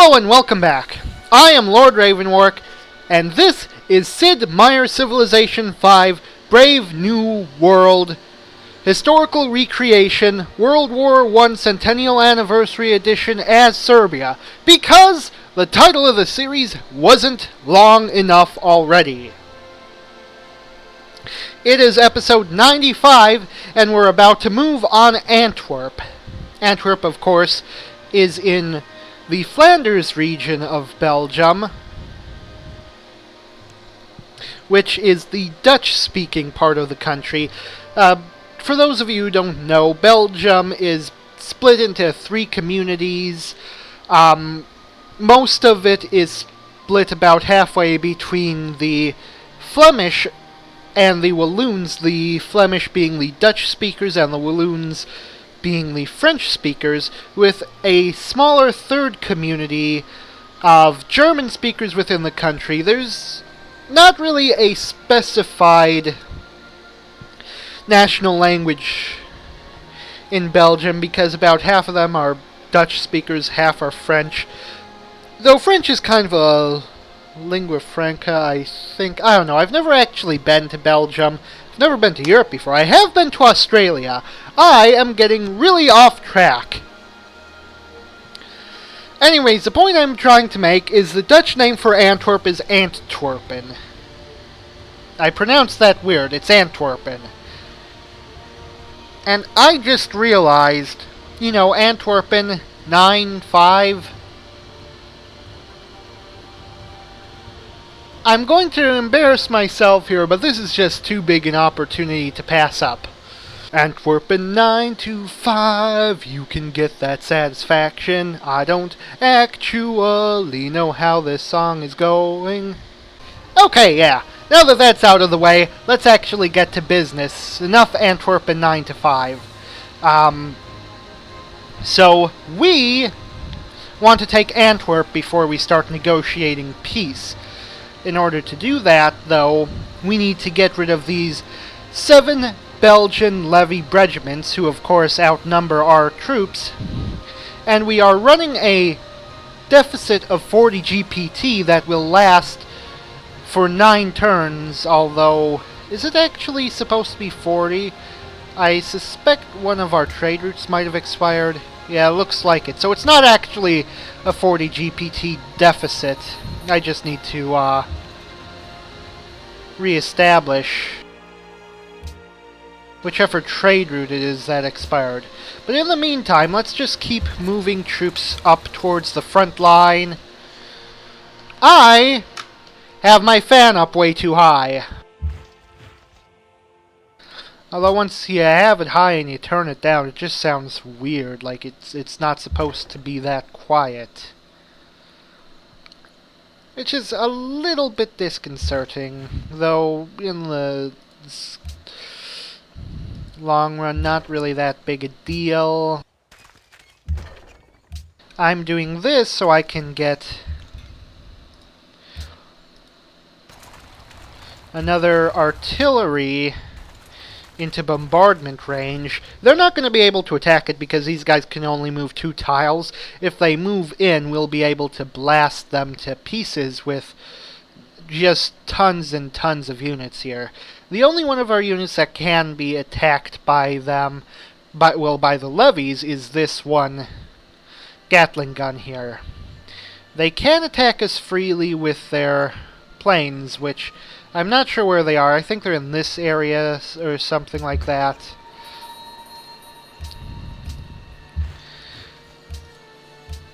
Hello and welcome back. I am Lord Revonworc, and this is Sid Meier Civilization 5 Brave New World Historical Recreation World War I Centennial Anniversary Edition as Serbia, because the title of the series wasn't long enough already. It is episode 95, and we're about to move on Antwerp. Antwerp, of course, is in the Flanders region of Belgium, which is the Dutch-speaking part of the country. For those of you who don't know, Belgium is split into 3 communities. Most of it is split about halfway between the Flemish and the Walloons, the Flemish being the Dutch speakers and the Walloons being the French speakers, with a smaller third community of German speakers within the country. There's not really a specified national language in Belgium, because about half of them are Dutch speakers, half are French. Though French is kind of a lingua franca, I think. I don't know. I've never actually been to Belgium. I've never been to Europe before. I have been to Australia. I am getting really off track. Anyways, the point I'm trying to make is the Dutch name for Antwerp is Antwerpen. I pronounced that weird. It's Antwerpen. And I just realized, Antwerpen 9-5. I'm going to embarrass myself here, but this is just too big an opportunity to pass up. Antwerpen 9-5, you can get that satisfaction. I don't actually know how this song is going. Okay, yeah. Now that that's out of the way, let's actually get to business. Enough Antwerpen 9-5. So, we want to take Antwerp before we start negotiating peace. In order to do that, though, we need to get rid of these 7 Belgian levy regiments, who of course outnumber our troops, and we are running a deficit of 40 GPT that will last for 9 turns, although, is it actually supposed to be 40? I suspect one of our trade routes might have expired. Yeah, it looks like it. So it's not actually a 40 GPT deficit. I just need to re-establish whichever trade route it is that expired. But in the meantime, let's just keep moving troops up towards the front line. I have my fan up way too high. Although once you have it high and you turn it down, it just sounds weird, like it's not supposed to be that quiet. Which is a little bit disconcerting, though in the long run, not really that big a deal. I'm doing this so I can get another artillery into bombardment range. They're not going to be able to attack it because these guys can only move 2 tiles. If they move in, we'll be able to blast them to pieces with just tons and tons of units here. The only one of our units that can be attacked by them, by the levies, is this one Gatling gun here. They can attack us freely with their planes, which I'm not sure where they are. I think they're in this area or something like that.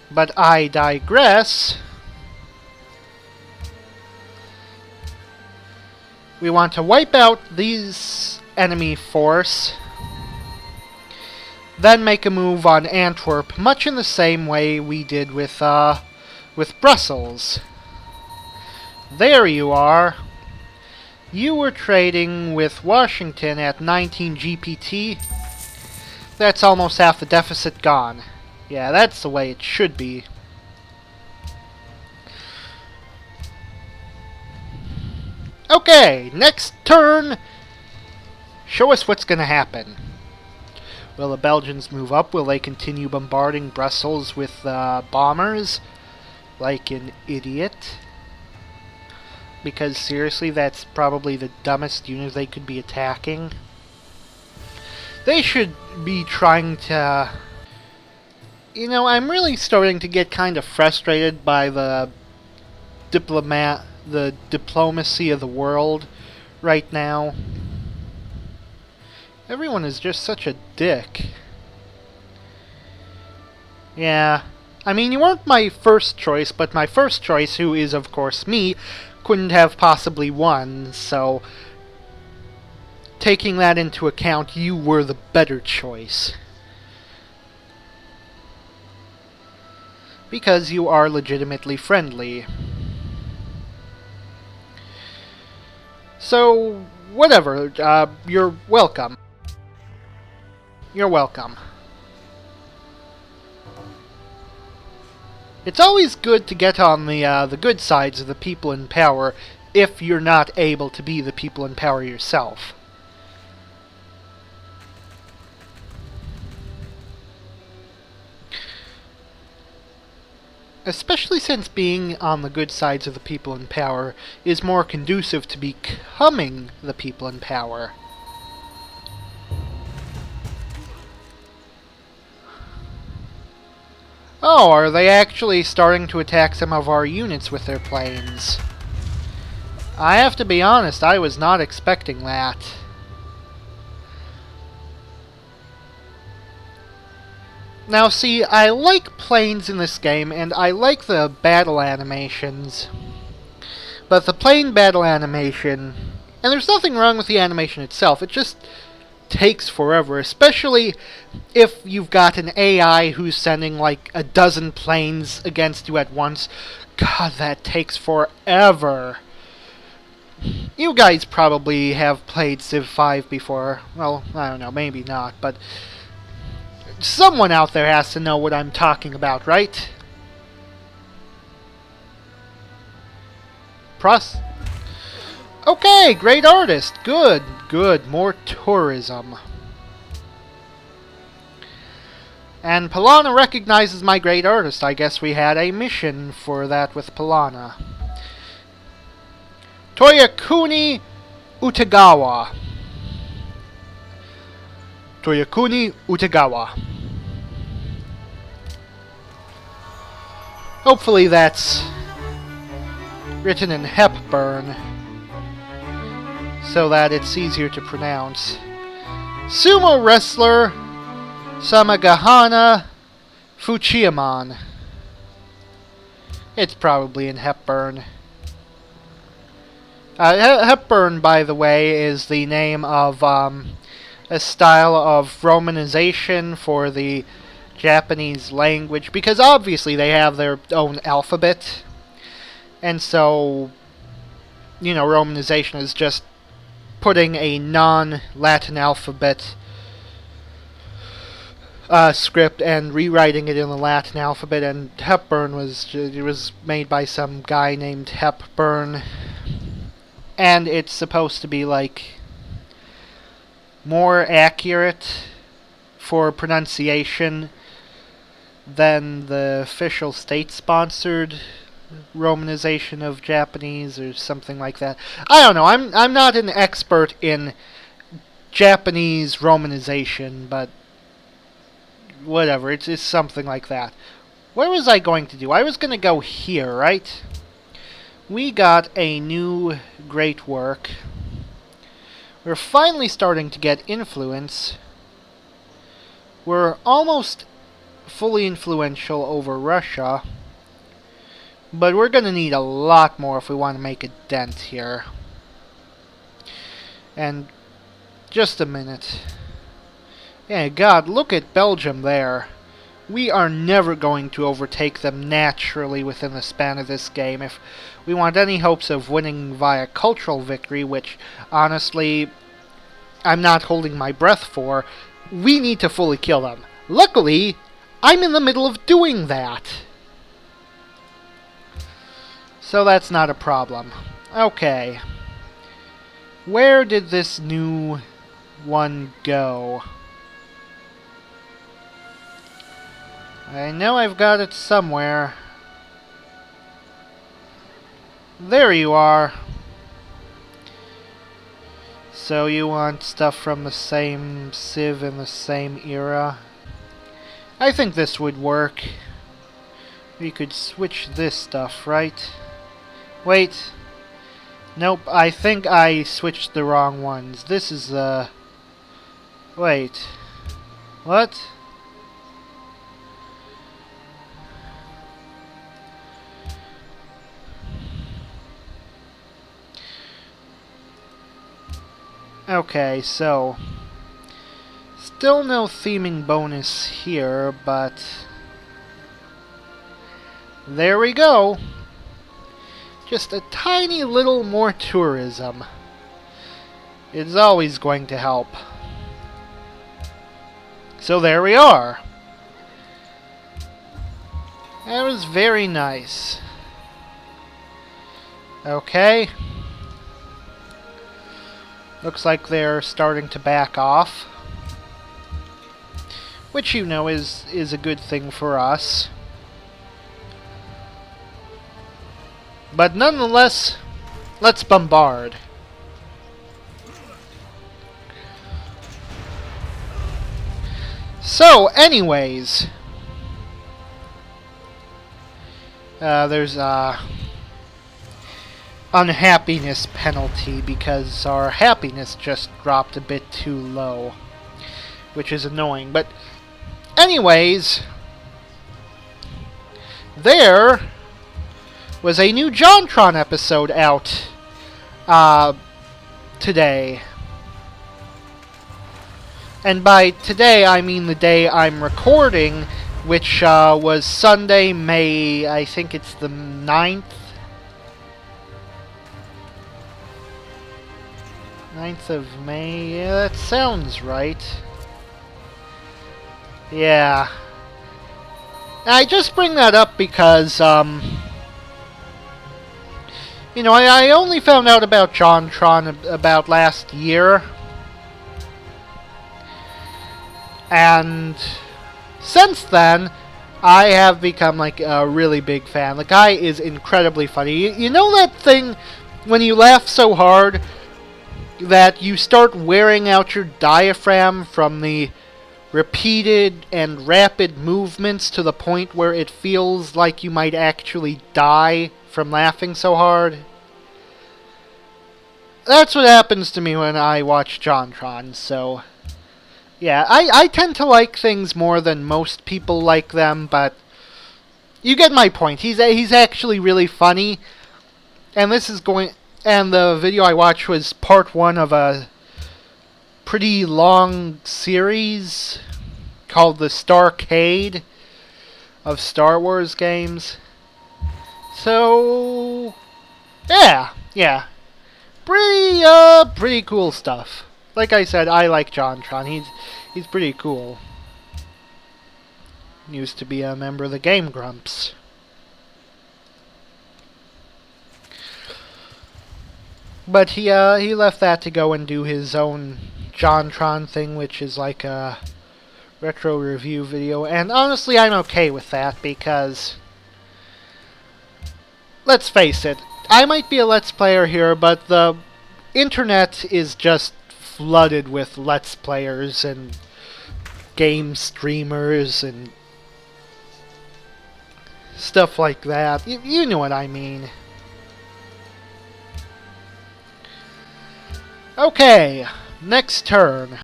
But I digress. We want to wipe out these enemy force, then make a move on Antwerp, much in the same way we did with Brussels. There you are. You were trading with Washington at 19 GPT. That's almost half the deficit gone. Yeah, that's the way it should be. Okay, next turn. Show us what's going to happen. Will the Belgians move up? Will they continue bombarding Brussels with bombers? like an idiot. Because seriously, that's probably the dumbest unit they could be attacking. They should be trying to... You know, I'm really starting to get kind of frustrated by the diplomacy of the world right now. Everyone is just such a dick. Yeah, I mean, you weren't my first choice, but my first choice, who is of course me, couldn't have possibly won, so taking that into account, you were the better choice. Because you are legitimately friendly. So, whatever, you're welcome. You're welcome. It's always good to get on the good sides of the people in power if you're not able to be the people in power yourself. Especially since being on the good sides of the people in power is more conducive to becoming the people in power. Oh, are they actually starting to attack some of our units with their planes? I have to be honest, I was not expecting that. Now see, I like planes in this game, and I like the battle animations. But the plane battle animation... And there's nothing wrong with the animation itself, it just takes forever, especially if you've got an AI who's sending like a dozen planes against you at once. God, that takes forever. You guys probably have played Civ 5 before. Well, I don't know, maybe not, but someone out there has to know what I'm talking about, right? Okay, great artist. Good, good. More tourism. And Polana recognizes my great artist. I guess we had a mission for that with Polana. Toyakuni Utagawa. Toyakuni Utagawa. Hopefully that's written in Hepburn, so that it's easier to pronounce. Sumo wrestler Samagahana Fuchiaman. It's probably in Hepburn. Hepburn, by the way, is the name of a style of romanization for the Japanese language, because obviously they have their own alphabet, and so, you know, romanization is just putting a non-Latin alphabet script and rewriting it in the Latin alphabet. And Hepburn was made by some guy named Hepburn, and it's supposed to be like more accurate for pronunciation than the official state-sponsored romanization of Japanese or something like that. I don't know. I'm not an expert in Japanese romanization, but whatever. It's something like that. What was I going to do? I was going to go here, right? We got a new great work. We're finally starting to get influence. We're almost fully influential over Russia, but we're going to need a lot more if we want to make a dent here. And just a minute. Yeah, God, look at Belgium there. We are never going to overtake them naturally within the span of this game. If we want any hopes of winning via cultural victory, which, honestly, I'm not holding my breath for, we need to fully kill them. Luckily, I'm in the middle of doing that. So that's not a problem. Okay. Where did this new one go? I know I've got it somewhere. There you are. So you want stuff from the same Civ in the same era? I think this would work. We could switch this stuff, right? Wait. Nope, I think I switched the wrong ones. This is wait. What? Okay, so still no theming bonus here, but there we go. Just a tiny little more tourism. It's always going to help. So there we are. That was very nice. Okay. Looks like they're starting to back off. Which, you know, is a good thing for us. But nonetheless, let's bombard. So, anyways, there's a unhappiness penalty because our happiness just dropped a bit too low, which is annoying. But anyways, there was a new JonTron episode out today. And by today, I mean the day I'm recording, which was Sunday, May, I think it's the 9th? 9th of May? Yeah, that sounds right. Yeah. I just bring that up because, you know, I only found out about JonTron about last year. And since then, I have become like a really big fan. The guy is incredibly funny. You know that thing when you laugh so hard that you start wearing out your diaphragm from the repeated and rapid movements to the point where it feels like you might actually die from laughing so hard? That's what happens to me when I watch JonTron, so yeah, I tend to like things more than most people like them, but you get my point. He's actually really funny, and this is going. And the video I watched was part 1 of a pretty long series called the Starcade of Star Wars games. So yeah, pretty cool stuff. Like I said, I like JonTron. He's pretty cool. Used to be a member of the Game Grumps. But he left that to go and do his own JonTron thing, which is like a retro review video. And honestly, I'm okay with that because, let's face it, I might be a Let's Player here, but the internet is just flooded with Let's Players and game streamers and stuff like that. You know what I mean. Okay, next turn.